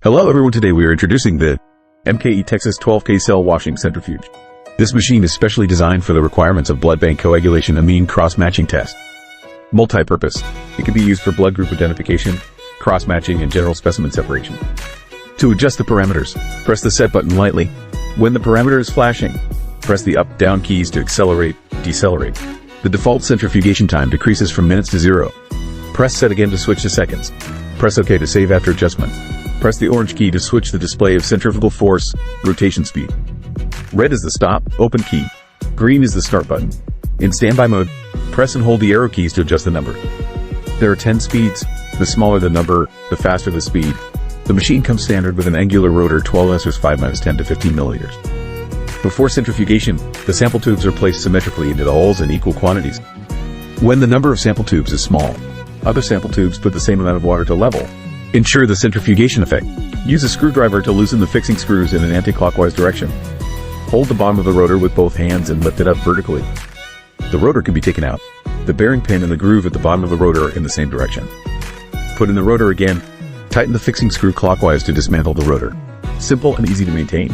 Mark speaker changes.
Speaker 1: Hello everyone, today we are introducing the MKE TX-12K cell washing centrifuge. This machine is specially designed for the requirements of blood bank coagulation amine cross-matching test. Multi-purpose. It can be used for blood group identification, cross-matching, and general specimen separation. To adjust the parameters, press the set button lightly. When the parameter is flashing, press the up-down keys to accelerate, decelerate. The default centrifugation time decreases from minutes to 0. Press set again to switch to seconds. Press OK to save after adjustment. Press the orange key to switch the display of centrifugal force, rotation speed. Red is the stop, open key. Green is the start button. In standby mode, press and hold the arrow keys to adjust the number. There are 10 speeds. The smaller the number, the faster the speed. The machine comes standard with an angular rotor 12S 5-10 to 15 milliliters. Before centrifugation, the sample tubes are placed symmetrically into the holes in equal quantities. When the number of sample tubes is small, other sample tubes put the same amount of water to level. Ensure the centrifugation effect. Use a screwdriver to loosen the fixing screws in an anti-clockwise direction. Hold the bottom of the rotor with both hands and lift it up vertically. The rotor can be taken out. The bearing pin and the groove at the bottom of the rotor are in the same direction. Put in the rotor again. Tighten the fixing screw clockwise to dismantle the rotor. Simple and easy to maintain.